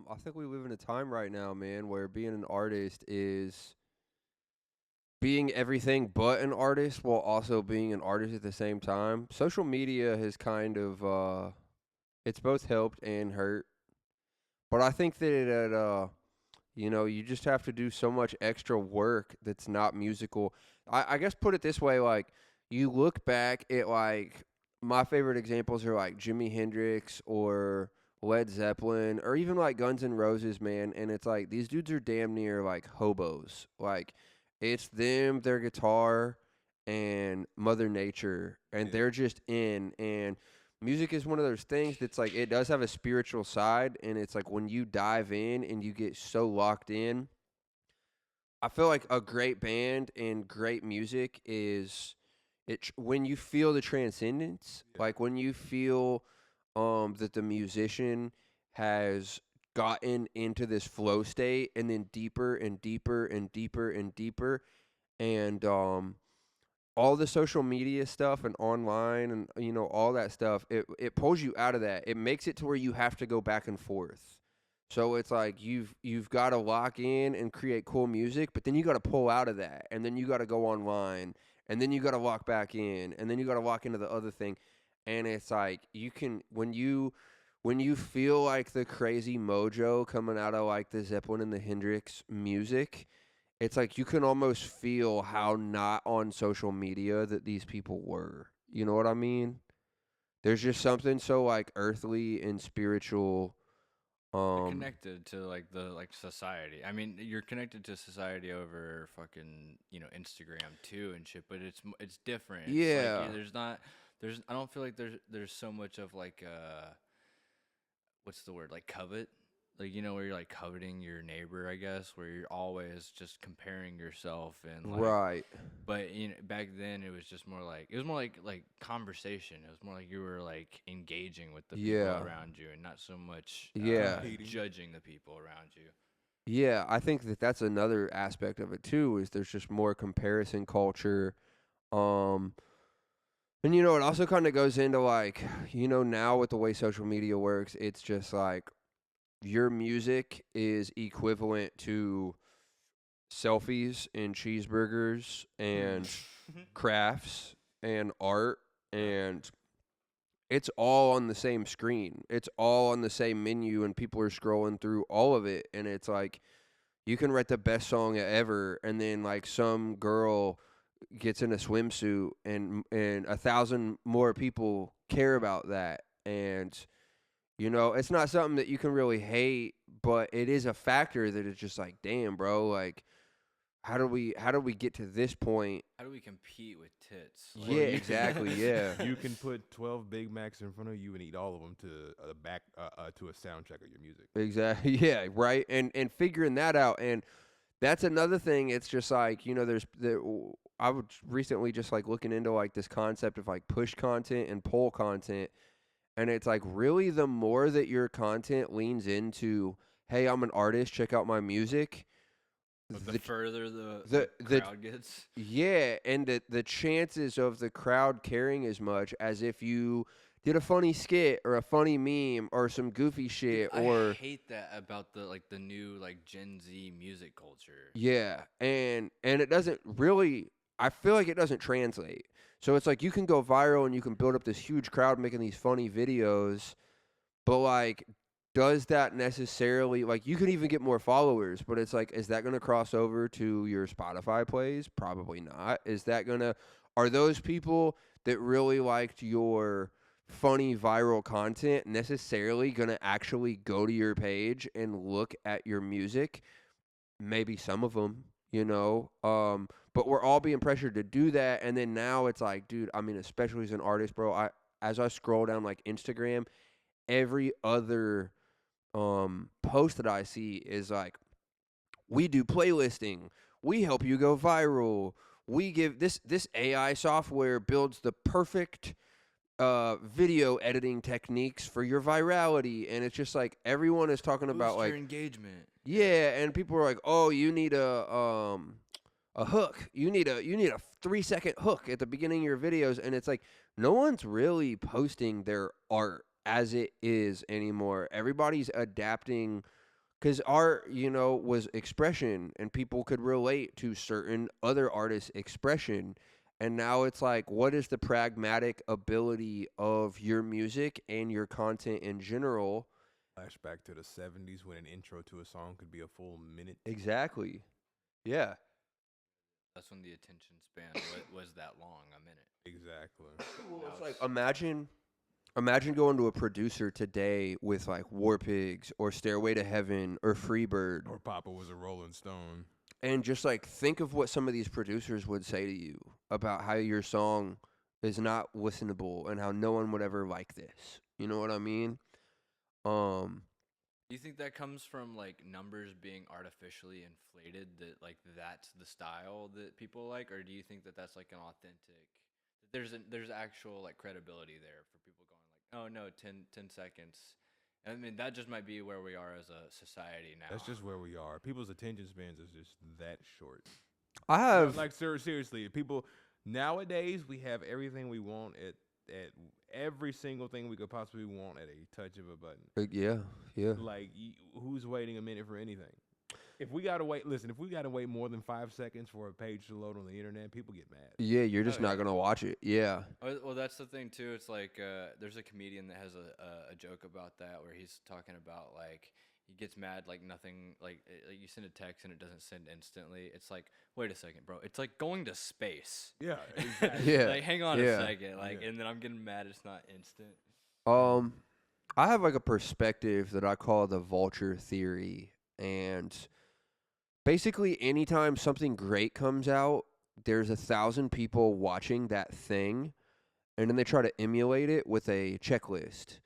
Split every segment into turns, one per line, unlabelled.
I think we live in a time right now, man, where being an artist is being everything but an artist while also being an artist at the same time. Social media has kind of it's both helped and hurt. But I think that you just have to do so much extra work that's not musical. I guess put it this way, like you look back at like my favorite examples are like Jimi Hendrix or Led Zeppelin or even like Guns N' Roses, man, and it's like these dudes are damn near like hobos. Like it's them, their guitar, and Mother Nature, and
Yeah.
they're just in and music is one of those things that's like it does have a spiritual side, and it's like when you dive in and you get so locked in, I feel like a great band and great music is when you feel the transcendence,
Yeah.
like when you feel that the musician has gotten into this flow state and then deeper and deeper and deeper and deeper, and all the social media stuff and online and all that stuff, it pulls you out of that. It makes it to where you have to go back and forth. So it's like you've got to lock in and create cool music, but then you got to pull out of that, and then you got to go online, and then you got to lock back in, and then you got to lock into the other thing. And it's like you can when you feel like the crazy mojo coming out of like the Zeppelin and the Hendrix music, it's like you can almost feel how not on social media that these people were. You know what I mean? There's just something so like earthly and spiritual.
You're
Um,
connected to like society. I mean, you're connected to society over fucking Instagram too and shit. But it's different. It's like
yeah,
there's not there's I don't feel like there's so much of like what's the word, like covet, like where you're like coveting your neighbor, I guess, where you're always just comparing yourself and like.
right.
But back then it was more like conversation. It was more like you were like engaging with the people
Yeah,
around you and not so much
yeah,
Competing.
judging the people around you.
yeah. I think that that's another aspect of it too. Is there's just more comparison culture. Um, and it also kind of goes into like now with the way social media works, it's just like your music is equivalent to selfies and cheeseburgers
Hmm.
and crafts and art,
Yeah.
and it's all on the same screen. It's all on the same menu, and people are scrolling through all of it, and it's like you can write the best song ever, and then like some girl gets in a swimsuit, and 1,000 more people care about that, and it's not something that you can really hate, but it is a factor that it's just like, damn, bro, like how do we get to this point?
How do we compete with tits?
Bro,
Yeah,
Like,
exactly. Yeah.
you can put 12 Big Macs in front of you and eat all of them to to a soundtrack of your music.
Exactly. Yeah, right. And figuring that out, and that's another thing. It's just like, I was recently just like looking into like this concept of like push content and pull content, and it's like really the more that your content leans into, hey, I'm an artist, check out my music,
but the
the
further the
the
crowd gets,
yeah, and the chances of the crowd caring as much as if you did a funny skit or a funny meme or some goofy
dude,
shit
I
or
hate that about the new like Gen Z music culture.
yeah, and it doesn't really, I feel like it doesn't translate. So it's like you can go viral and you can build up this huge crowd making these funny videos, but like does that necessarily, like you can even get more followers, but it's like is that going to cross over to your Spotify plays? Probably not. Is that going to, are those people that really liked your funny viral content necessarily going to actually go to your page and look at your music? Maybe some of them, but we're all being pressured to do that, and then now it's like, dude, I mean, especially as an artist, bro, as I scroll down like Instagram, every other post that I see is like, we do playlisting, we help you go viral, we give this AI software builds the perfect video editing techniques for your virality, and it's just like everyone is talking about
Boost your
like,
engagement.
yeah, and people are like, oh, you need a hook, you need a 3-second hook at the beginning of your videos, and it's like no one's really posting their art as it is anymore. Everybody's adapting because art, was expression, and people could relate to certain other artists' expression. And now it's like, what is the pragmatic ability of your music and your content in general?
Flashback to the 70s when an intro to a song could be a full minute.
Exactly. Yeah.
That's when the attention span was that long, a minute.
Exactly.
Well,
Now
it's like
it's
imagine going to a producer today with like War Pigs or Stairway to Heaven or Freebird,
Or Papa was a Rolling Stone.
and just like think of what some of these producers would say to you about how your song is not listenable and how no one would ever like this. You know what I mean? Um,
Do you think that comes from like numbers being artificially inflated, that like that's the style that people like, or do you think that that's like an authentic? There's actual like credibility there for people going like, oh no, 10 seconds. I mean, that just might be where we are as a society now.
That's just where we are. People's attention spans is just that short.
I
No,
have
like seriously, people nowadays we have everything we want at every single thing we could possibly want at a touch of a button.
yeah.
Like who's waiting a minute for anything? If we gotta wait, listen. If we gotta wait more than 5 seconds for a page to load on the internet, people get mad.
Yeah, you're just
Oh,
not
yeah.
gonna watch it. Yeah.
Well, that's the thing too. It's like there's a comedian that has a joke about that where he's talking about like he gets mad like nothing like you send a text and it doesn't send instantly. It's like, wait a second, bro. It's like going to space.
Yeah, exactly.
Yeah.
Like hang on
Yeah.
a second. Like
Yeah.
and then I'm getting mad it's not instant.
Um, I have like a perspective that I call the vulture theory, and basically anytime something great comes out, there's 1,000 people watching that thing, and then they try to emulate it with a checklist,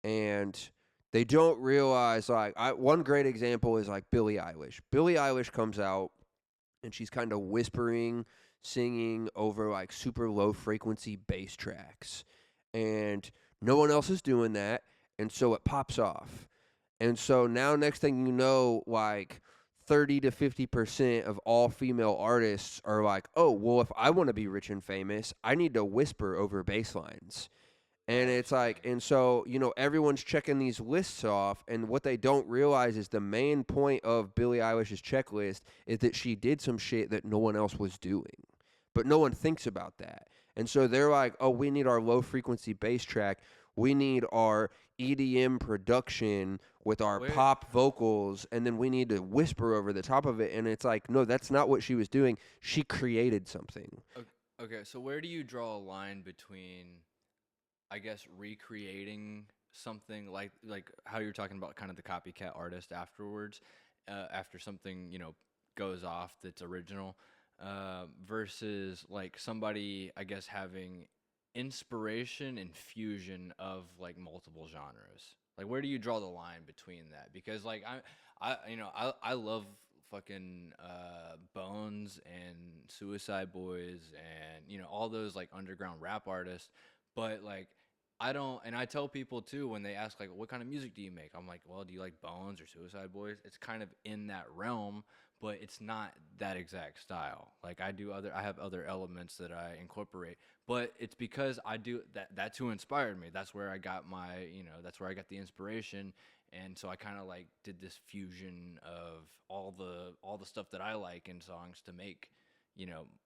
and they don't realize like one great example is like Billie Eilish. Billie Eilish comes out and she's kind of whispering, singing over like super low frequency bass tracks. And no one else is doing that. And so it pops off. And so now, next thing you know, like 30 to 50% of all female artists are like, oh, well, if I want to be rich and famous, I need to whisper over bass lines. And it's like, and so, everyone's checking these lists off, and what they don't realize is the main point of Billie Eilish's checklist is that she did some shit that no one else was doing. But no one thinks about that. And so they're like, oh, we need our low frequency bass track. We need our EDM production with our
Where-
pop vocals, and then we need to whisper over the top of it. And it's like, no, that's not what she was doing. She created something.
Okay, so where do you draw a line between, I guess, recreating something like how you're talking about kind of the copycat artist afterwards, after something goes off that's original, versus like somebody I guess having inspiration and fusion of like multiple genres. Like where do you draw the line between that? Because like I love fucking Bones and Suicide Boys and all those like underground rap artists, but like I don't, and I tell people too when they ask like, what kind of music do you make? I'm like, well, do you like Bones or Suicide Boys? It's kind of in that realm, but it's not that exact style. Like I have other elements that I incorporate, but it's because I do that. That's who inspired me. That's where I got that's where I got the inspiration. And so I kind of like did this fusion of all the stuff that I like in songs to make,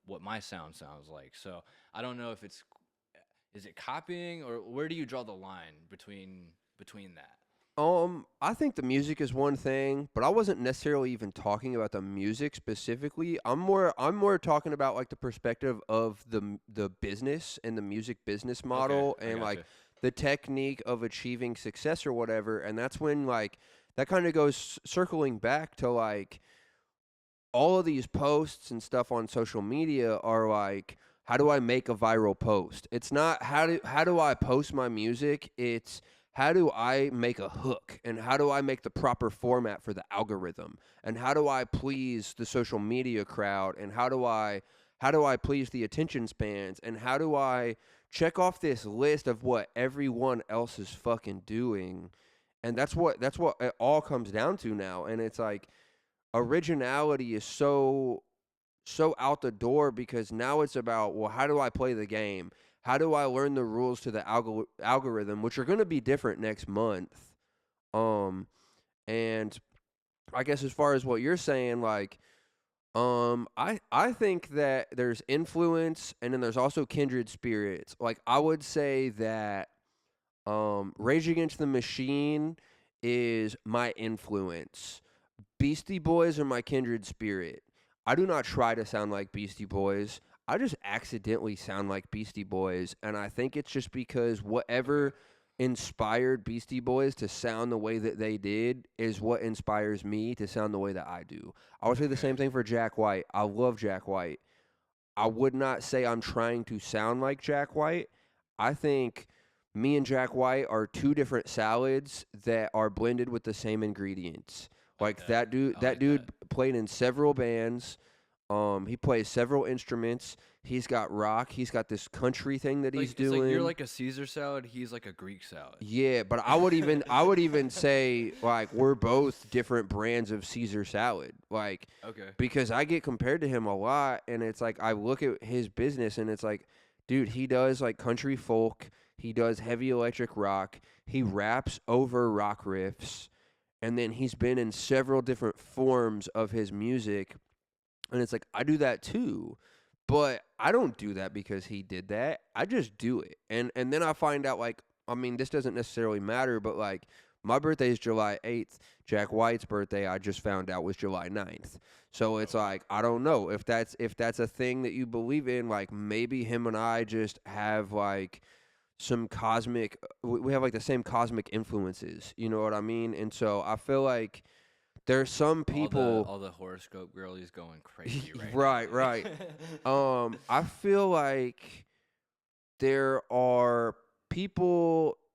what my sound sounds like. So I don't know if is it copying or where do you draw the line between that?
I think the music is one thing, but I wasn't necessarily even talking about the music specifically. I'm more talking about like the perspective of the business and the music business model,
I
and like
gotcha.
the technique of achieving success or whatever. And that's when like that kind of goes circling back to like all of these posts and stuff on social media are like, how do I make a viral post? It's not how do I post my music? It's how do I make a hook, and how do I make the proper format for the algorithm, and how do I please the social media crowd, and how do I please the attention spans, and how do I check off this list of what everyone else is fucking doing? And that's what it all comes down to now. And it's like originality is so out the door, because now it's about, well, how do I play the game? How do I learn the rules to the algorithm, which are going to be different next month? And I guess as far as what you're saying, like, I think that there's influence and then there's also kindred spirits. Like, I would say that Rage Against the Machine is my influence. Beastie Boys are my kindred spirit. I do not try to sound like Beastie Boys. I just accidentally sound like Beastie Boys, and I think it's just because
Okay.
whatever inspired Beastie Boys to sound the way that they did is what inspires me to sound the way that I do. I would say the
Okay.
same thing for Jack White. I love Jack White. I would not say I'm trying to sound like Jack White. I think me and Jack White are two different salads that are blended with the same ingredients.
Like
Like
that. I
that
like that.
dude played in several bands. He plays several instruments. He's got rock. He's got this country thing that he's
It's like you're
doing.
like a Caesar salad. He's like a Greek salad.
Yeah, but I would even say like we're both different brands of Caesar salad. Like
Okay.
because I get compared to him a lot and it's like I look at his business and it's like dude, he does like country folk, he does heavy electric rock, he raps over rock riffs, and then he's been in several different forms of his music and it's like I do that too. But I don't do that because he did that. I just do it. And then I find out like I mean this doesn't necessarily matter, but like my birthday is July 8th. Jack White's birthday I just found out was July 9th. So it's
Okay.
like I don't know if that's a thing that you believe in, like maybe him and I just have like some cosmic we have like the same cosmic influences, you know what I mean? And so I feel like there's some people
All the horoscope girlies going crazy right now,
right, right.
dude.
I feel like there are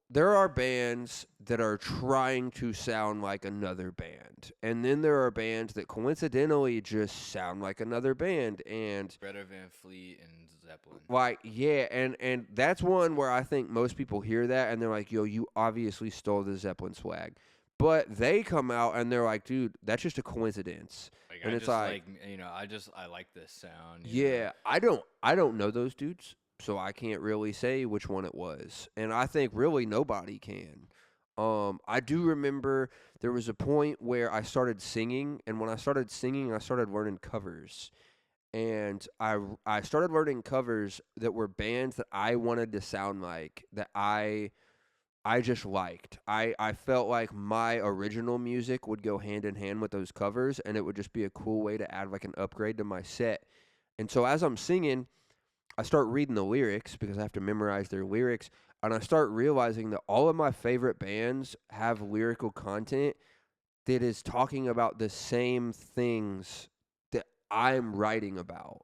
there are bands that are trying to sound like another band. And then there are bands that coincidentally just sound like another band. And
Greta Van Fleet and Zeppelin.
like, yeah, and that's one where I think most people hear that and they're like, yo, you obviously stole the Zeppelin swag. But they come out and they're like, dude, that's just a coincidence.
Like
And
I
it's
just
like,
like I like this sound.
yeah, I don't know those dudes, so I can't really say which one it was. And I think really nobody can. I do remember there was a point where I started singing, and when I started singing, I started learning covers. And I started learning covers that were bands that I wanted to sound like, that I just liked. I felt like my original music would go hand in hand with those covers, and it would just be a cool way to add like an upgrade to my set. And so as I'm singing, I start reading the lyrics because I have to memorize their lyrics, and I start realizing that all of my favorite bands have lyrical content that is talking about the same things that I'm writing about.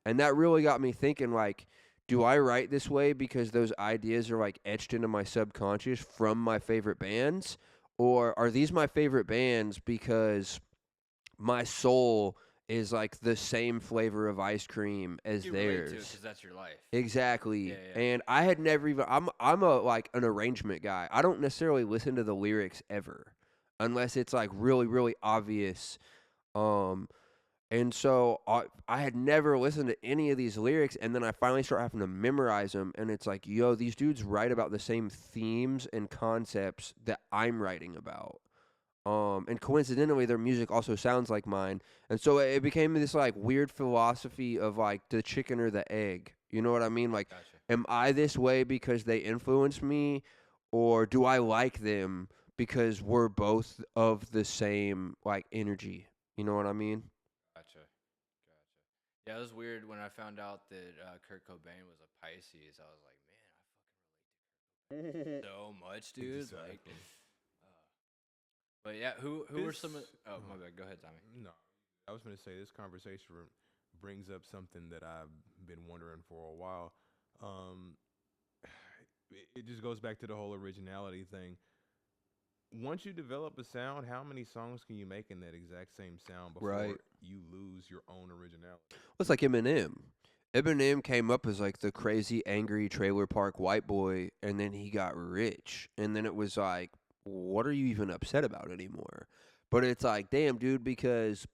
And that really got me thinking like, do I write this way because those ideas are like etched into my subconscious from my favorite bands? Or are these my favorite bands because my soul is like the same flavor of ice cream as
You relate to it
theirs?
because that's your life. Yeah,
Exactly.
yeah.
And I had never even I'm a like an arrangement guy. I don't necessarily listen to the lyrics ever unless it's like really really obvious. Um and so I had never listened to any of these lyrics and then I finally start having to memorize them and it's like, yo, these dudes write about the same themes and concepts that I'm writing about. And coincidentally, their music also sounds like mine, and so it became this like weird philosophy of like the chicken or the egg. You know what I mean? Like,
Gotcha.
am I this way because they influence me, or do I like them because we're both of the same like energy? You know what I mean?
Gotcha. Gotcha. Yeah, it was weird when I found out that Kurt Cobain was a Pisces. I was like, man, I fucking relate so much, dude. Like,
Exactly.
uh, but yeah, who were
This.
some of? Oh,
Oh,
my bad. Go ahead, Tommy.
no, I was going to say this conversation brings up something that I've been wondering for a while. Um, it just goes back to the whole originality thing. Once you develop a sound, how many songs can you make in that exact same sound
Right.
before you lose your own originality?
Well, it's like Eminem. Eminem came up as like the crazy, angry trailer park white boy, and then he got rich, and then it was like, what are you even upset about anymore? But it's like, damn, dude, because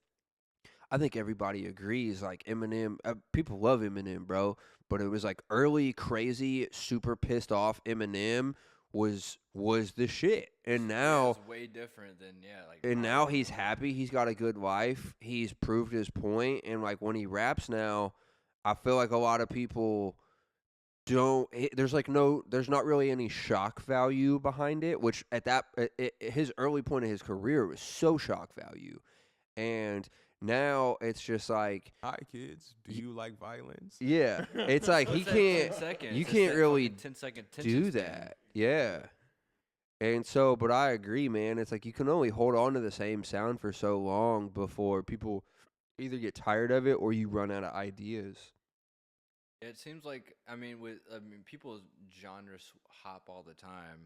I think everybody agrees, like Eminem, people love Eminem, bro. But it was like early, crazy, super pissed off Eminem was the shit. And
Yeah,
now
it's way different than like.
and
pop
now
or
he's
something.
happy. He's got a good life. He's proved his point. And like when he raps now, I feel like a lot of people don't. There's like no. There's not really any shock value behind it. Which at that his early point of his career was so shock value, and now it's just like
Hi, kids. Do you like violence?
yeah. It's like he
What's that 10
can't.
seconds?
You
It's
can't
that
really
fucking 10-second
do that. Yeah. And so, but I agree, man. It's like you can only hold on to the same sound for so long before people either get tired of it or you run out of ideas.
It seems like people genres hop all the time,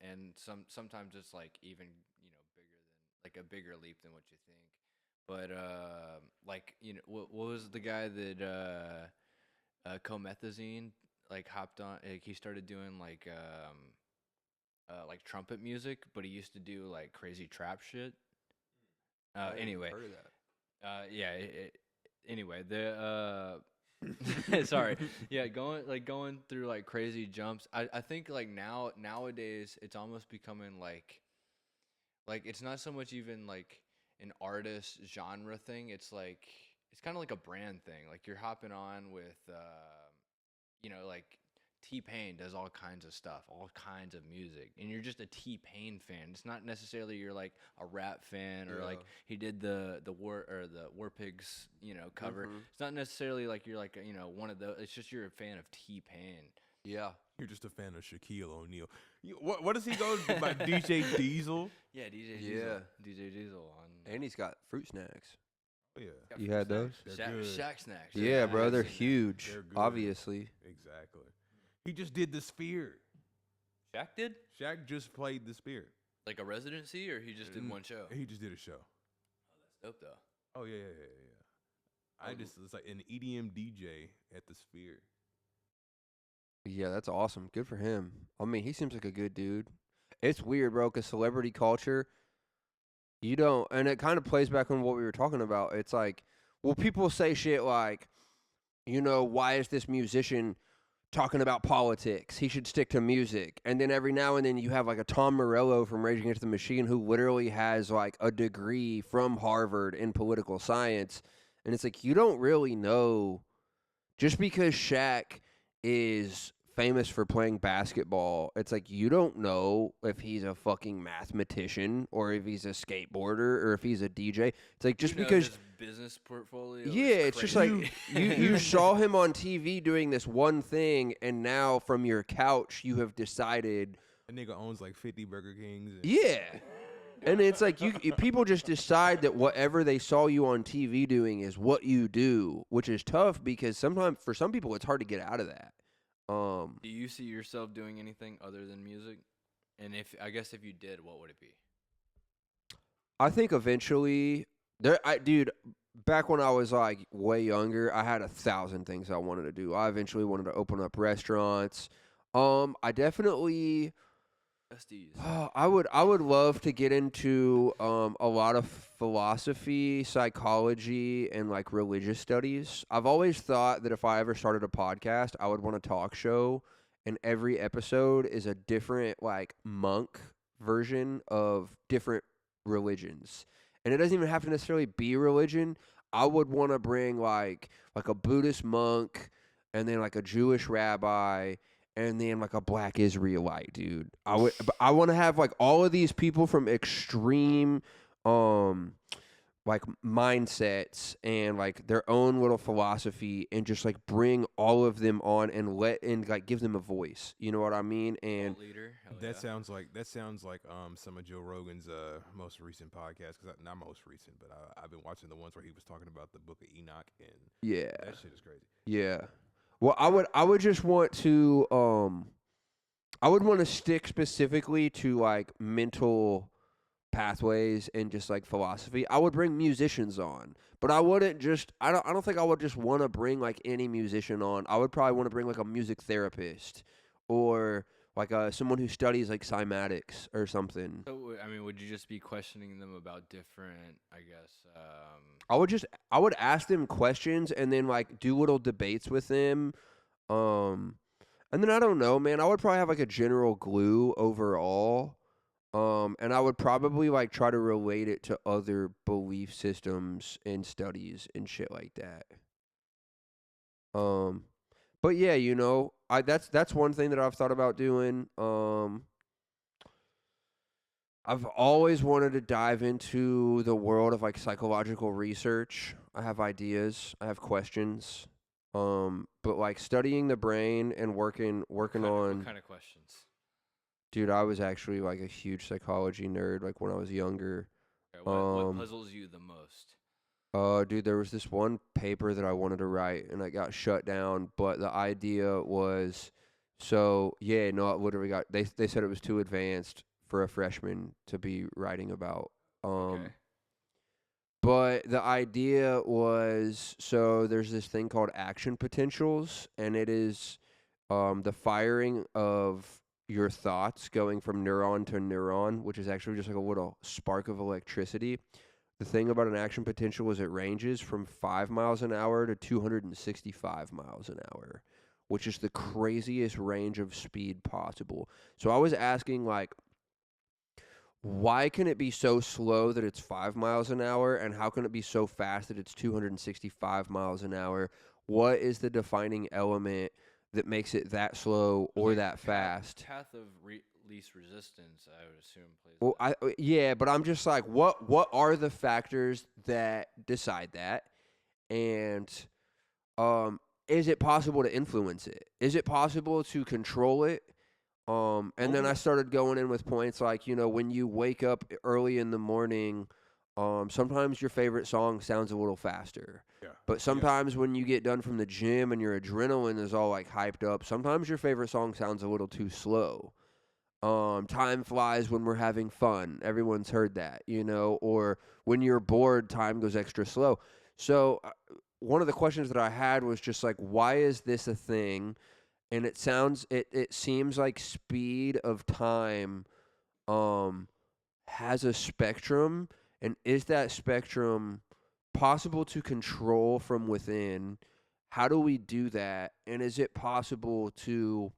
and sometimes it's like even bigger than like a bigger leap than what you think. But like what was the guy that Comethazine like hopped on? Like he started doing like trumpet music, but he used to do like crazy trap shit. Anyway,
Heard of that.
yeah. Anyway, the sorry, yeah, going through like crazy jumps. I think like nowadays it's almost becoming like it's not so much even like an artist genre thing. It's like it's kind of like a brand thing. Like you're hopping on with like T-Pain does all kinds of stuff, all kinds of music, and you're just a T-Pain fan. It's not necessarily you're like a rap fan or like he did the War Pigs cover.
Mhm.
It's not necessarily like you're like one of those. It's just you're a fan of T-Pain.
Yeah.
You're just a fan of Shaquille O'Neal. What does he go by? DJ Diesel?
Yeah, DJ
Yeah.
Diesel. DJ Diesel on.
And he's got fruit snacks.
Oh, yeah.
got
You
fruit
had
snacks.
those?
They're good.
Shack snacks.
Yeah, bro.
I've
They're
seen that.
huge.
They're good.
Obviously.
Exactly. He just did the Sphere.
Shaq did
Shaq just played the Sphere.
like a residency, or he just did one show.
He just did a show.
Dope though.
Oh, yeah. It's like an EDM DJ at the Sphere.
Yeah, that's awesome. Good for him. I mean, he seems like a good dude. It's weird, bro, because celebrity culture, you don't, and it kind of plays back on what we were talking about. It's like, well, people say shit like, why is this musician talking about politics? He should stick to music. And then every now and then you have like a Tom Morello from Rage Against the Machine who literally has like a degree from Harvard in political science. And it's like, you don't really know. Just because Shaq is famous for playing basketball, it's like you don't know if he's a fucking mathematician or if he's a skateboarder or if he's a DJ. It's like just because
his business portfolio.
yeah,
is
it's just
crazy.
like you saw him on TV doing this one thing, and now from your couch you have decided,
That nigga owns like 50 Burger Kings. And
yeah. And it's like people just decide that whatever they saw you on TV doing is what you do, which is tough because sometimes for some people it's hard to get out of that.
Do you see yourself doing anything other than music? And if you did, what would it be?
I think eventually dude, back when I was like way younger, I had 1,000 things I wanted to do. I eventually wanted to open up restaurants. I definitely
Besties.
I would love to get into a lot of philosophy, psychology, and like religious studies. I've always thought that if I ever started a podcast, I would want a talk show, and every episode is a different like monk version of different religions. And it doesn't even have to necessarily be religion. I would want to bring like a Buddhist monk and then like a Jewish rabbi and then like a black Israelite, dude. I want to have like all of these people from extreme like mindsets and like their own little philosophy and just like bring all of them on and like give them a voice. You know what I mean? And
Cult leader. Hell
that
yeah.
sounds like some of Joe Rogan's most recent podcasts. Not most recent, but I've been watching the ones where he was talking about the Book of Enoch, and
yeah.
that shit is crazy.
Yeah. Well, I would just want to I would want to stick specifically to like mental pathways and just like philosophy. I would bring musicians on, but I wouldn't just I don't think I would just want to bring like any musician on. I would probably want to bring like a music therapist or like someone who studies like cymatics or something.
So I mean, would you just be questioning them about different? I guess.
I would ask them questions and then like do little debates with them. And then I don't know, man. I would probably have like a general glue overall. And I would probably like try to relate it to other belief systems and studies and shit like that. Um, but yeah, that's one thing that I've thought about doing. I've always wanted to dive into the world of like psychological research. I have ideas, I have questions. But like studying the brain and working
What
on,
kind of questions?
dude, I was actually like a huge psychology nerd like when I was younger.
Okay, what
Um
puzzles you the most?
dude, there was this one paper that I wanted to write and I got shut down, but the idea was so yeah, no, it literally got they said it was too advanced for a freshman to be writing about.
Okay.
But the idea was so there's this thing called action potentials, and it is the firing of your thoughts going from neuron to neuron, which is actually just like a little spark of electricity. The thing about an action potential is it ranges from 5 miles an hour to 265 miles an hour, which is the craziest range of speed possible. So I was asking, like, why can it be so slow that it's 5 miles an hour? And how can it be so fast that it's 265 miles an hour? What is the defining element that makes it that slow
There's
or
like
that fast?
path of least resistance, I would assume, plays
Well,
that.
yeah, but I'm just like, what are the factors that decide that? And um, is it possible to influence it? Is it possible to control it? And
What
then
was
I
it?
started going in with points like, when you wake up early in the morning, sometimes your favorite song sounds a little faster.
Yeah.
But
Yeah.
sometimes when you get done from the gym and your adrenaline is all like hyped up, sometimes your favorite song sounds a little too slow. Time flies when we're having fun. Everyone's heard that, or when you're bored, time goes extra slow. So, one of the questions that I had was just like, why is this a thing? And it seems like speed of time um has a spectrum, and is that spectrum possible to control from within? How do we do that? And is it possible to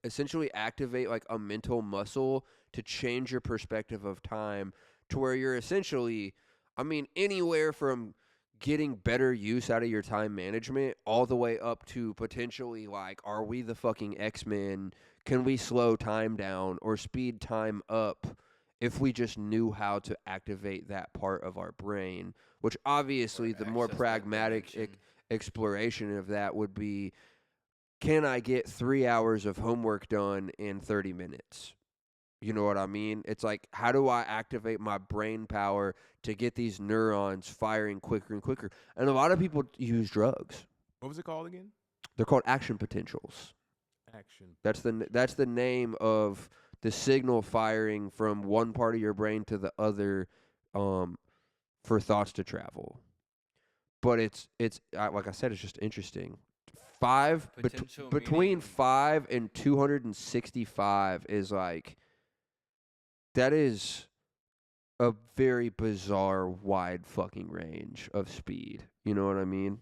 essentially activate like a mental muscle to change your perspective of time to where you're essentially, I mean, anywhere from getting better use out of your time management all the way up to potentially like, are we the fucking X-Men? Can we slow time down or speed time up if we just knew how to activate that part of our brain? Which
Or
obviously the more
access that
pragmatic
dimension.
exploration of that would be, can I get 3 hours of homework done in 30 minutes? You know what I mean? It's like, how do I activate my brain power to get these neurons firing quicker and quicker? And a lot of people use drugs.
What was it called again?
They're called action potentials.
Action.
That's the name of the signal firing from one part of your brain to the other, um, for thoughts to travel. But it's like I said, it's just interesting.
Potential
Between
meaning
5 and 265 is like, that is a very bizarre wide fucking range of speed. You know what I mean?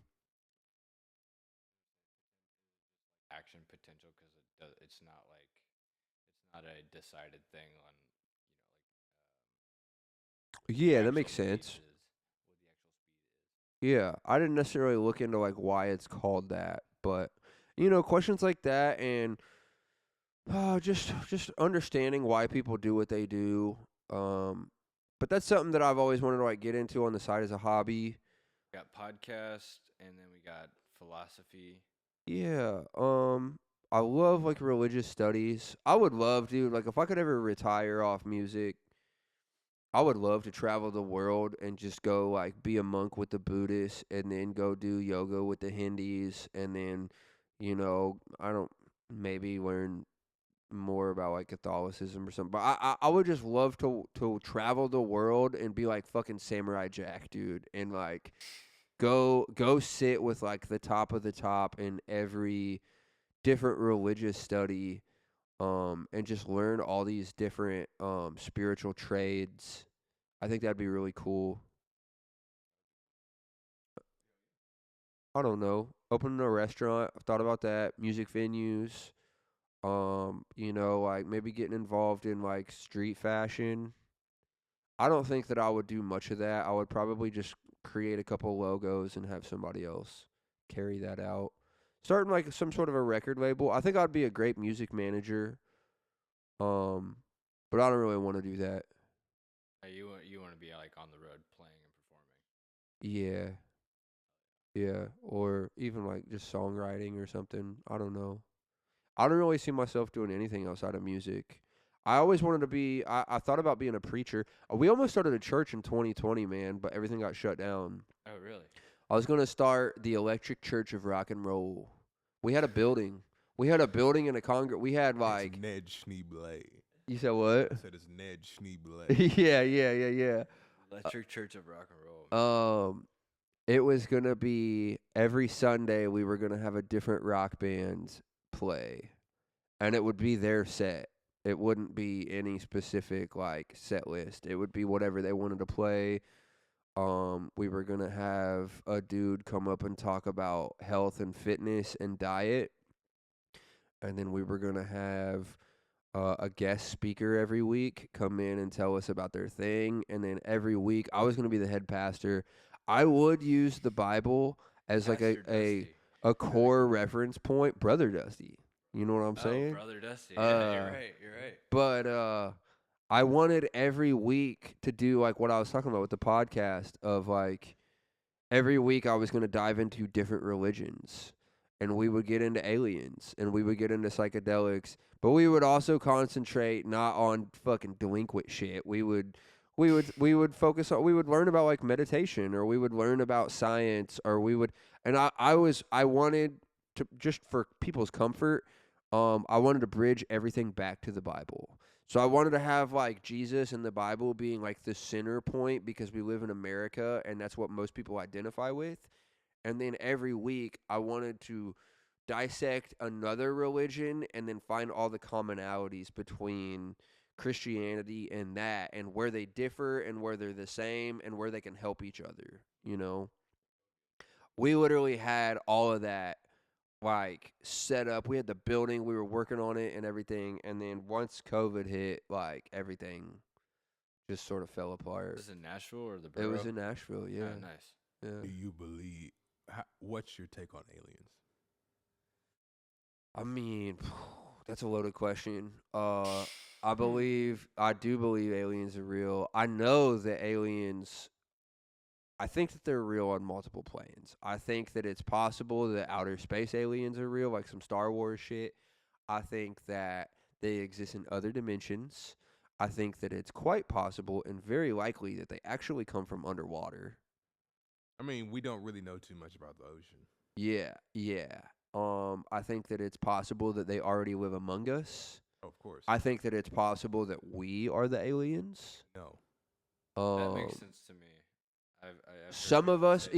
action potential because it's not like it's not a decided thing on the
Yeah, that
actual
makes
speed
sense.
is what the actual speed is.
Yeah, I didn't necessarily look into like why it's called that, but questions like that, and just understanding why people do what they do. Um, but that's something that I've always wanted to like get into on the side as a hobby.
We got podcast and then we got philosophy.
Yeah. I love like religious studies. I would love, dude, like if I could ever retire off music, I would love to travel the world and just go like be a monk with the Buddhists and then go do yoga with the Hindus and then, I don't maybe learn more about like Catholicism or something. But I would just love to travel the world and be like fucking Samurai Jack, dude, and like go sit with like the top of the top in every different religious study, and just learn all these different spiritual trades. I think that'd be really cool. I don't know. Opening a restaurant, I've thought about that. Music venues. Like maybe getting involved in like street fashion. I don't think that I would do much of that. I would probably just create a couple logos and have somebody else carry that out. Starting like some sort of a record label. I think I'd be a great music manager. Um, but I don't really want to do that.
You want to be like on the road playing and performing.
Yeah. Yeah, or even like just songwriting or something. I don't know. I don't really see myself doing anything outside of music. I always wanted to be, I thought about being a preacher. We almost started a church in 2020, man, but everything got shut down.
Oh, really?
I was going to start the Electric Church of Rock and Roll. We had a building. We had a building and a congregation. We had like.
It's Ned Schneebly.
You said what?
I said it's Ned Schneebly.
Yeah.
Electric Church of Rock and Roll.
It was going to be every Sunday we were going to have a different rock band play. And it would be their set. It wouldn't be any specific like set list. It would be whatever they wanted to play. We were gonna have a dude come up and talk about health and fitness and diet, and then we were gonna have a guest speaker every week come in and tell us about their thing. And then every week I was gonna be the head pastor. I would use the Bible as like a core reference point, Brother Dusty. You know what I'm saying?
Brother Dusty. Yeah, you're right.
But I wanted every week to do like what I was talking about with the podcast of like every week I was going to dive into different religions, and we would get into aliens and we would get into psychedelics, but we would also concentrate not on fucking delinquent shit. We would focus on, we would learn about like meditation, or we would learn about science, or we would, and I wanted to, just for people's comfort, I wanted to bridge everything back to the Bible. So I wanted to have like Jesus and the Bible being like the center point, because we live in America and that's what most people identify with. And then every week I wanted to dissect another religion and then find all the commonalities between Christianity and that, and where they differ and where they're the same and where they can help each other, you know? We literally had all of that like set up. We had the building, we were working on it and everything, and then once COVID hit, like everything just sort of fell apart.
Was this in Nashville or the borough?
It was in Nashville, yeah.
Oh, nice.
Yeah.
Do you believe? What's your take on aliens?
I mean, that's a loaded question. I do believe aliens are real. I know that aliens, I think that they're real on multiple planes. I think that it's possible that outer space aliens are real, like some Star Wars shit. I think that they exist in other dimensions. I think that it's quite possible and very likely that they actually come from underwater.
I mean, we don't really know too much about the ocean.
Yeah. I think that it's possible that they already live among us.
Of course.
I think that it's possible that we are the aliens.
No.
That makes sense to me. I've
Some of us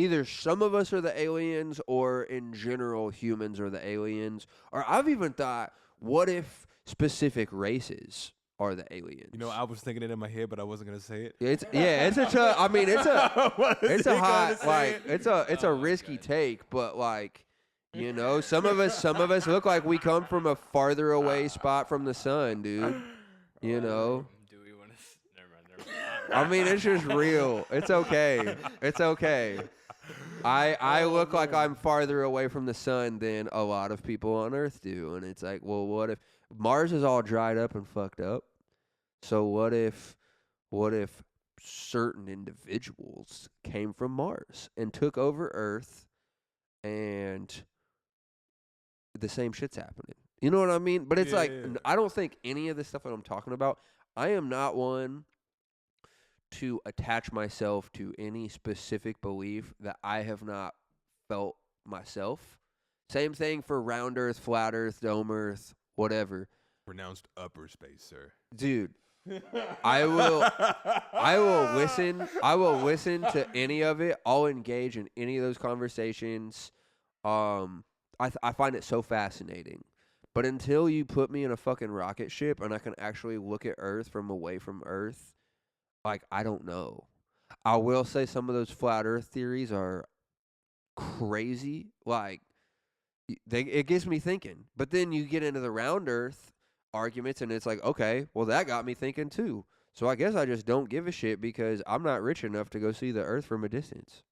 are the aliens, or in general, humans are the aliens. Or I've even thought, what if specific races are the aliens?
You know, I was thinking it in my head, but I wasn't gonna say it.
It's a risky take, but like, you know, some of us look like we come from a farther away spot from the sun, dude. You know.
Do we want to? Never mind.
I mean, it's just real. It's okay. I look like I'm farther away from the sun than a lot of people on Earth do, and it's like, well, what if Mars is all dried up and fucked up? So what if certain individuals came from Mars and took over Earth, and the same shit's happening? You know what I mean? But it's I don't think any of the stuff that I'm talking about, I am not one to attach myself to any specific belief that I have not felt myself. Same thing for round earth, flat earth, dome earth, whatever.
Pronounced upper space, sir.
Dude, I will listen to any of it. I'll engage in any of those conversations. I find it so fascinating. But until you put me in a fucking rocket ship and I can actually look at Earth from away from Earth, like, I don't know. I will say some of those flat Earth theories are crazy. Like, it gets me thinking. But then you get into the round Earth arguments, and it's like, okay, well that got me thinking too. So I guess I just don't give a shit because I'm not rich enough to go see the Earth from a distance.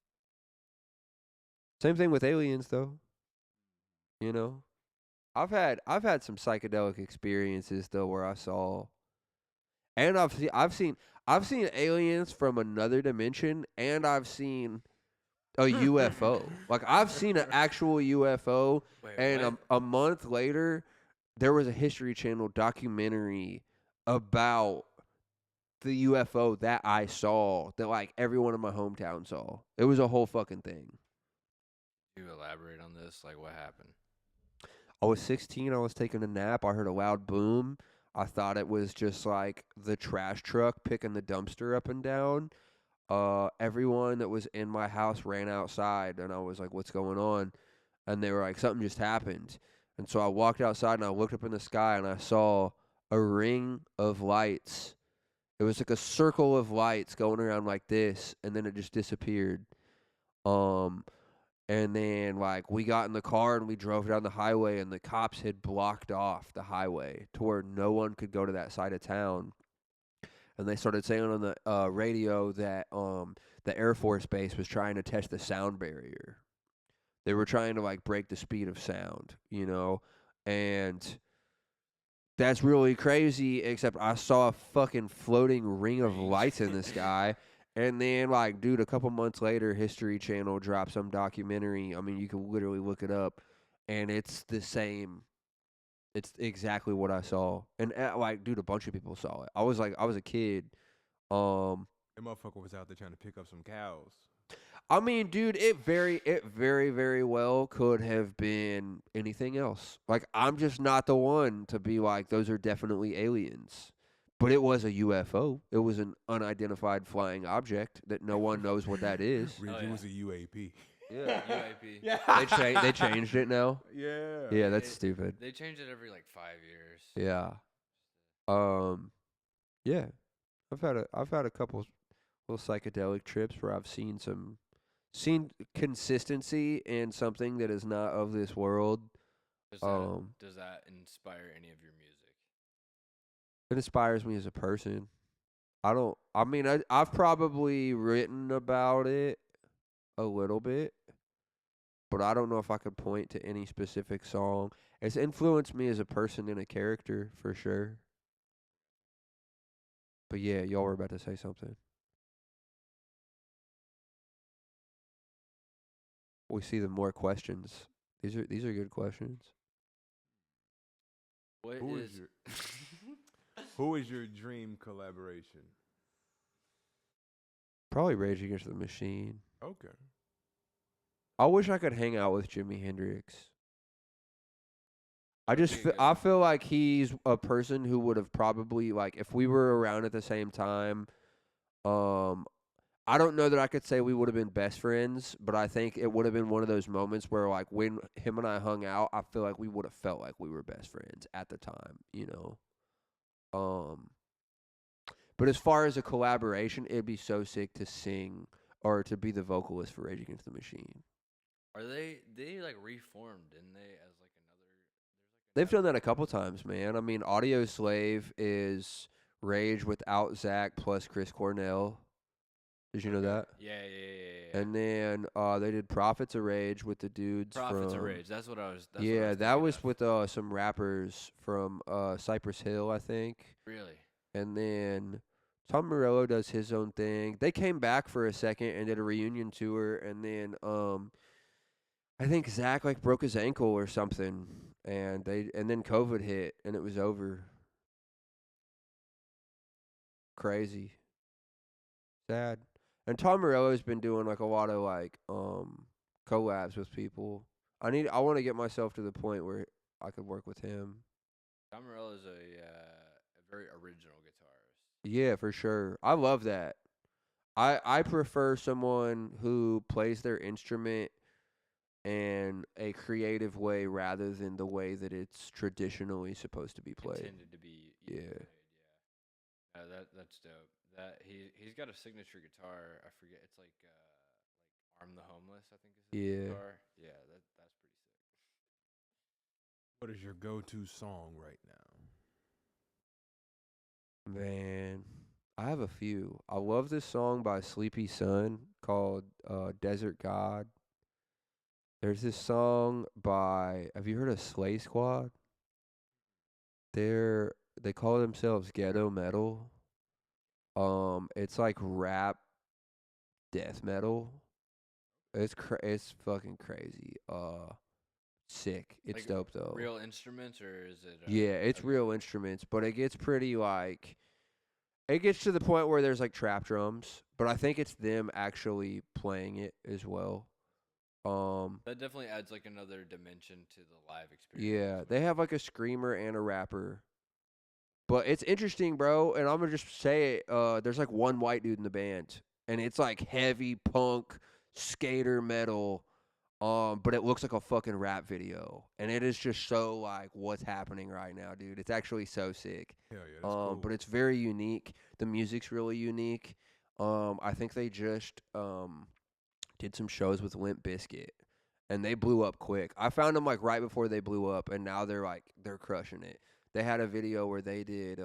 Same thing with aliens, though. You know, I've had some psychedelic experiences though where I saw, and I've seen aliens from another dimension, and I've seen a UFO. Like I've seen an actual UFO,
Wait,
and
what?
a month later, there was a History Channel documentary about the UFO that I saw that like everyone in my hometown saw. It was a whole fucking thing.
You elaborate on this? Like, what happened?
I was 16. I was taking a nap. I heard a loud boom. I thought it was just like the trash truck picking the dumpster up and down. Everyone that was in my house ran outside, and I was like, "What's going on?" And they were like, "Something just happened." And so I walked outside and I looked up in the sky and I saw a ring of lights. It was like a circle of lights going around like this, and then it just disappeared. Um, and then like we got in the car and we drove down the highway, and the cops had blocked off the highway to where no one could go to that side of town. And they started saying on the radio that the Air Force Base was trying to test the sound barrier. They were trying to like break the speed of sound, and that's really crazy. Except I saw a fucking floating ring of lights in the sky. And then, like, dude, a couple months later, History Channel dropped some documentary. I mean, you can literally look it up, and it's the same. It's exactly what I saw. And like, dude, a bunch of people saw it. I was like, I was a kid. Um,
That motherfucker was out there trying to pick up some cows.
I mean, dude, it very well could have been anything else. Like, I'm just not the one to be like, those are definitely aliens. But it was a UFO. It was an unidentified flying object that no one knows what that is.
Reggie
yeah.
was a UAP.
Yeah.
UAP.
They changed it now.
Yeah.
Yeah, that's stupid.
They change it every like 5 years.
Yeah. Um yeah. I've had a couple little psychedelic trips where I've seen consistency in something that is not of this world.
Does that inspire any of your music?
It inspires me as a person. I've probably written about it a little bit, but I don't know if I could point to any specific song. It's influenced me as a person and a character for sure. But yeah, y'all were about to say something. We see the more questions. These are good questions.
What
Who is
is
your Who is your dream collaboration?
Probably Rage Against the Machine.
Okay.
I wish I could hang out with Jimi Hendrix. I
That would
just
be a
feel,
good
I
one.
feel like he's a person who would have probably like if we were around at the same time. Um, I don't know that I could say we would have been best friends, but I think it would have been one of those moments where like when him and I hung out, I feel like we would have felt like we were best friends at the time. Um, but as far as a collaboration, it'd be so sick to sing or to be the vocalist for Rage Against the Machine.
Are they like reformed, didn't they, as like another
They've done that a couple times, man. I mean, Audio Slave is Rage without Zach plus Chris Cornell. Did you know that?
Yeah.
And then they did Prophets of Rage with the dudes
Prophets of
from.
Rage. That's what I was
Yeah, that
thinking
was
of.
with some rappers from Cypress Hill, I think.
Really?
And then Tom Morello does his own thing. They came back for a second and did a reunion tour, and then I think Zach like broke his ankle or something, and then COVID hit and it was over. Crazy, sad. And Tom Morello's been doing like a lot of like collabs with people. I want to get myself to the point where I could work with him.
Tom Morello is a very original guitarist.
Yeah, for sure. I love that. I prefer someone who plays their instrument in a creative way rather than the way that it's traditionally supposed to be played.
Intended to be
Yeah.
played, yeah. That's dope. That he's got a signature guitar. I forget. It's like Arm the Homeless, I think is his
Yeah.
guitar. Yeah, that's pretty sick.
What is your go-to song right now?
Man, I have a few. I love this song by Sleepy Sun called Desert God. There's this song by, have you heard of Slay Squad? They call themselves ghetto metal. It's like rap death metal. It's fucking crazy. Sick. It's
Like
dope though.
real instruments, or is it?
Yeah, it's
Okay.
real instruments, but it gets pretty like it gets to the point where there's like trap drums, but I think it's them actually playing it as well.
That definitely adds like another dimension to the live experience.
Yeah, they have like a screamer and a rapper. But it's interesting, bro, and I'm gonna just say it. There's like one white dude in the band, and it's like heavy punk skater metal. But it looks like a fucking rap video, and it is just so like what's happening right now, dude. It's actually so sick.
Hell yeah, that's cool.
But it's very unique. The music's really unique. I think they just did some shows with Limp Bizkit, and they blew up quick. I found them like right before they blew up, and now they're crushing it. They had a video where they did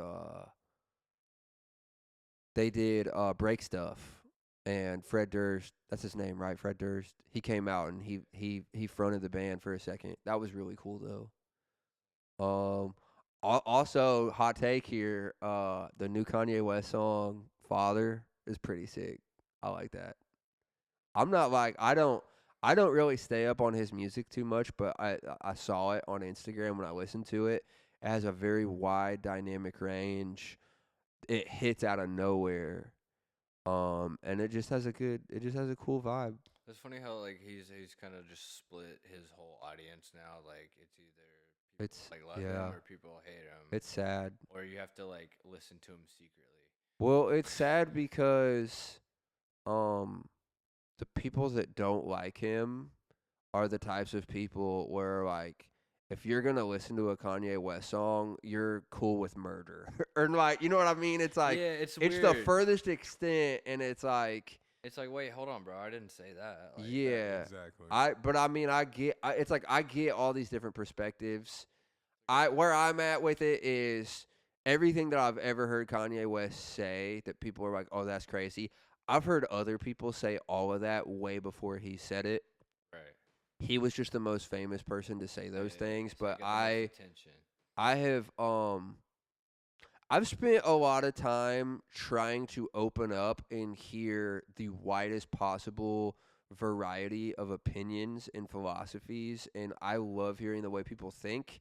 break stuff, and Fred Durst, that's his name, right? Fred Durst. He came out and he fronted the band for a second. That was really cool though. Also hot take here, the new Kanye West song Father is pretty sick. I like that. I'm not like I don't really stay up on his music too much, but I saw it on Instagram when I listened to it. It has a very wide dynamic range. It hits out of nowhere. And it just has a cool vibe.
It's funny how like he's kind of just split his whole audience now. Like it's either people
It's
like love
yeah.
him or people hate him,
It's sad.
or you have to like listen to him secretly.
Well, it's sad because um the people that don't like him are the types of people where like if you're gonna listen to a Kanye West song, you're cool with murder. Or like you know what I mean? It's like
Yeah, it's
it's
weird.
the furthest extent and it's like
It's like, wait, hold on, bro. I didn't say that. Like,
yeah.
Exactly.
But I mean it's like I get all these different perspectives. Where I'm at with it is everything that I've ever heard Kanye West say that people are like, "Oh, that's crazy." I've heard other people say all of that way before he said it.
right.
He was just the most famous person to say those
Yeah,
things,
so you
but
get the most attention.
I have I've spent a lot of time trying to open up and hear the widest possible variety of opinions and philosophies, and I love hearing the way people think.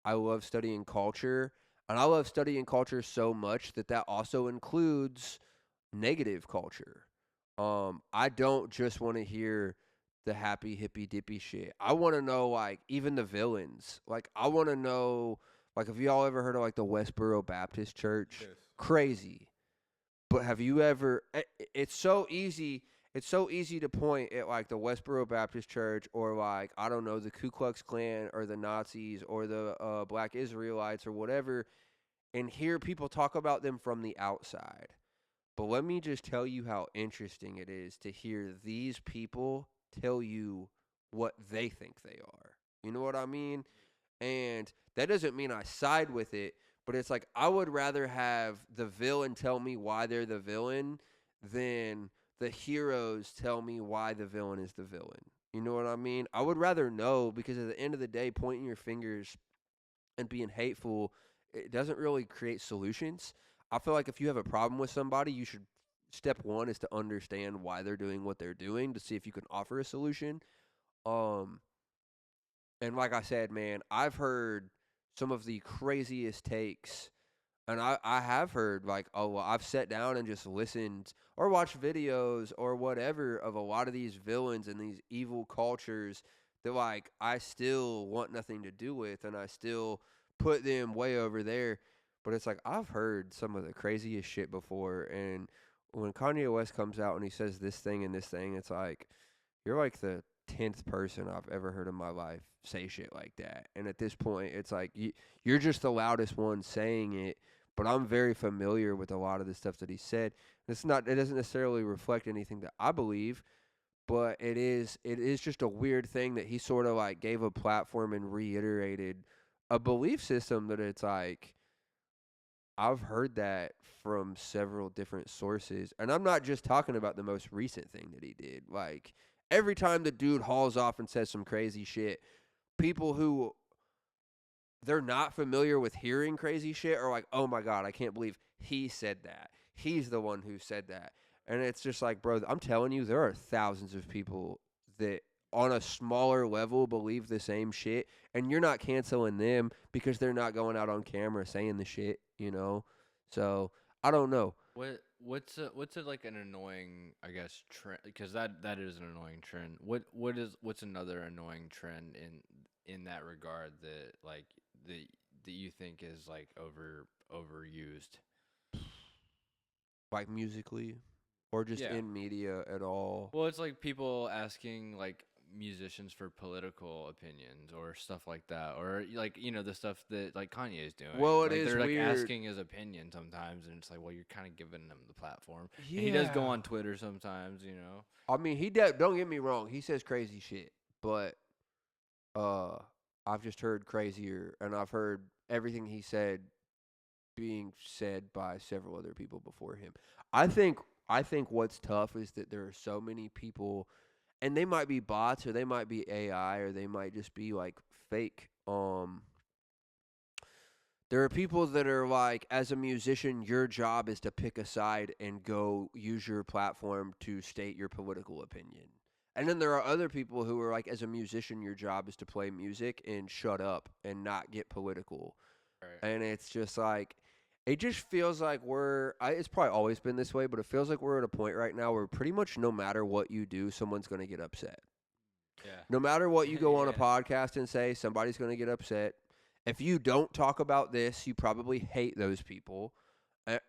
I love studying culture, and I love studying culture so much that also includes negative culture. I don't just want to hear the happy hippy dippy shit. I want to know like even the villains. Like I want to know like have y'all ever heard of like the Westboro Baptist Church?
Yes.
Crazy. But have you ever it's so easy to point at like the Westboro Baptist Church or like I don't know the Ku Klux Klan or the Nazis or the Black Israelites or whatever and hear people talk about them from the outside. But let me just tell you how interesting it is to hear these people tell you what they think they are. You know what I mean? And that doesn't mean I side with it, but it's like I would rather have the villain tell me why they're the villain than the heroes tell me why the villain is the villain. You know what I mean? I would rather know because at the end of the day, pointing your fingers and being hateful, it doesn't really create solutions. I feel like if you have a problem with somebody, you should step one is to understand why they're doing what they're doing to see if you can offer a solution. Um and like I said, man, I've heard some of the craziest takes and I have heard like, oh, well, I've sat down and just listened or watched videos or whatever of a lot of these villains and these evil cultures that like I still want nothing to do with and I still put them way over there. But it's like I've heard some of the craziest shit before. And when Kanye West comes out and he says this thing and this thing, it's like you're like the 10th person I've ever heard in my life say shit like that. And at this point, it's like you're just the loudest one saying it. But I'm very familiar with a lot of the stuff that he said. It doesn't necessarily reflect anything that I believe, but it is just a weird thing that he sort of like gave a platform and reiterated a belief system that it's like I've heard that from several different sources, and I'm not just talking about the most recent thing that he did. Like every time the dude hauls off and says some crazy shit, people who they're not familiar with hearing crazy shit are like, "Oh my god, I can't believe he said that. He's the one who said that." And it's just like, bro, I'm telling you, there are thousands of people that on a smaller level believe the same shit, and you're not canceling them because they're not going out on camera saying the shit, you know? So, I don't know.
What's like an annoying, I guess, trend? Because that is an annoying trend. What's another annoying trend in that regard that like that you think is like overused?
Like musically or just
Yeah.
in media at all.
Well, it's like people asking like musicians for political opinions or stuff like that, or like the stuff that like Kanye is doing.
Well, it
Like
is
they're like
weird.
asking his opinion sometimes, and it's like, well, you're kind of giving him the platform. And he does go
Yeah.
on Twitter sometimes, you know.
I mean, don't get me wrong, he says crazy shit, but uh I've just heard crazier, and I've heard everything he said being said by several other people before him. I think I think what's tough is that there are so many people, and they might be bots or they might be AI or they might just be like fake. There are people that are like, as a musician, your job is to pick a side and go use your platform to state your political opinion. And then there are other people who are like, as a musician, your job is to play music and shut up and not get political.
Right.
And it's just like, it just feels like it's probably always been this way, but it feels like we're at a point right now where pretty much no matter what you do, someone's going to get upset.
Yeah.
No matter what you go on a
Yeah.
podcast and say, somebody's going to get upset. If you don't talk about this, you probably hate those people.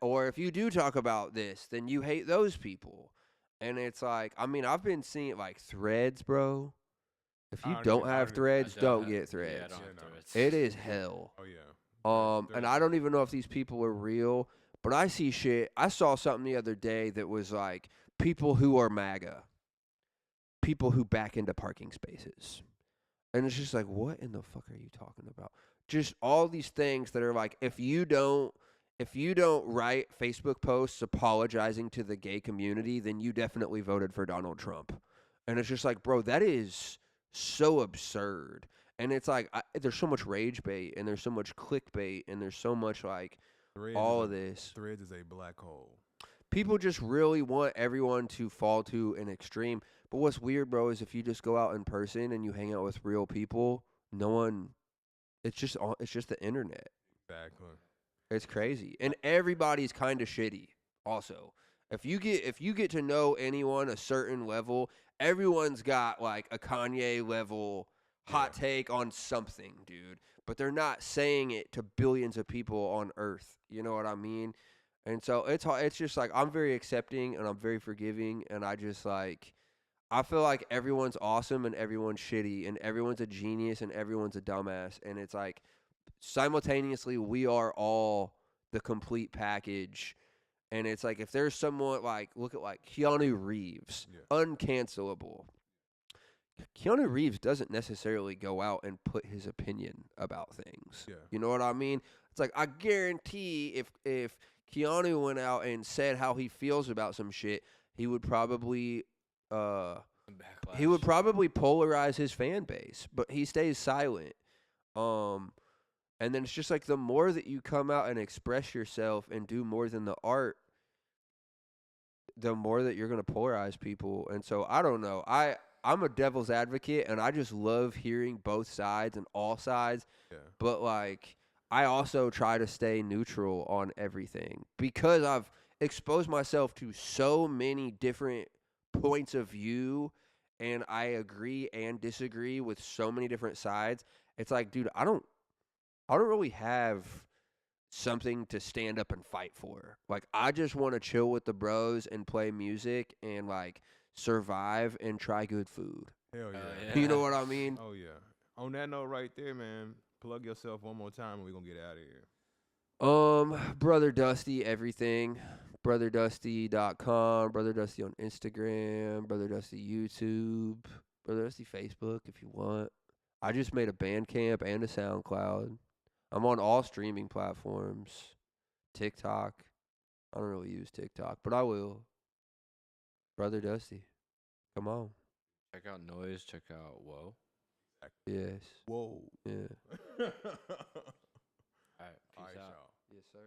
Or if you do talk about this, then you hate those people. And it's like, I mean, I've been seeing like Threads, bro. If you don't have Threads, don't get
Yeah, I
Threads.
don't
Yeah,
have
no.
Threads.
It is hell.
Oh yeah.
And I don't even know if these people are real, but I see shit. I saw something the other day that was like people who are MAGA, people who back into parking spaces. And it's just like, what in the fuck are you talking about? Just all these things that are like, if you don't write Facebook posts apologizing to the gay community, then you definitely voted for Donald Trump. And it's just like, bro, that is so absurd. And it's like, there's so much rage bait, and there's so much clickbait, and there's so much like all of this.
Threads is a black hole.
People just really want everyone to fall to an extreme. But what's weird, bro, is if you just go out in person and you hang out with real people, no one. It's just the internet.
Exactly.
It's crazy, and everybody's kind of shitty. Also, if you get to know anyone a certain level, everyone's got like a Kanye level hot take on something, dude. But they're not saying it to billions of people on Earth. You know what I mean? And so it's just like I'm very accepting and I'm very forgiving, and I just like I feel like everyone's awesome and everyone's shitty and everyone's a genius and everyone's a dumbass, and it's like simultaneously we are all the complete package. And it's like if there's someone like look at like Keanu Reeves,
Yeah.
uncancelable. Keanu Reeves doesn't necessarily go out and put his opinion about things.
Yeah.
You know what I mean? It's like I guarantee if Keanu went out and said how he feels about some shit, he would probably
Some
he would
backlash.
probably polarize his fan base, but he stays silent. And then it's just like the more that you come out and express yourself and do more than the art, the more that you're going to polarize people. And so I don't know. I'm a devil's advocate, and I just love hearing both sides and all sides.
Yeah.
But like I also try to stay neutral on everything because I've exposed myself to so many different points of view, and I agree and disagree with so many different sides. It's like, dude, I don't really have something to stand up and fight for. Like I just want to chill with the bros and play music and like survive and try good food.
Hell yeah.
Yeah.
You know what I mean?
Oh yeah. On that note right there, man, plug yourself one more time and we're gonna get out of here.
Brother Dusty everything. BrotherDusty.com, Brother Dusty on Instagram, Brother Dusty YouTube, Brother Dusty Facebook if you want. I just made a Bandcamp and a SoundCloud. I'm on all streaming platforms. TikTok. I don't really use TikTok, but I will. Brother Dusty. Come on.
Check out Noise. Check out Whoa.
Yes.
Whoa.
Yeah.
All right.
All
Peace
right,
out.
y'all.
Yes, sir.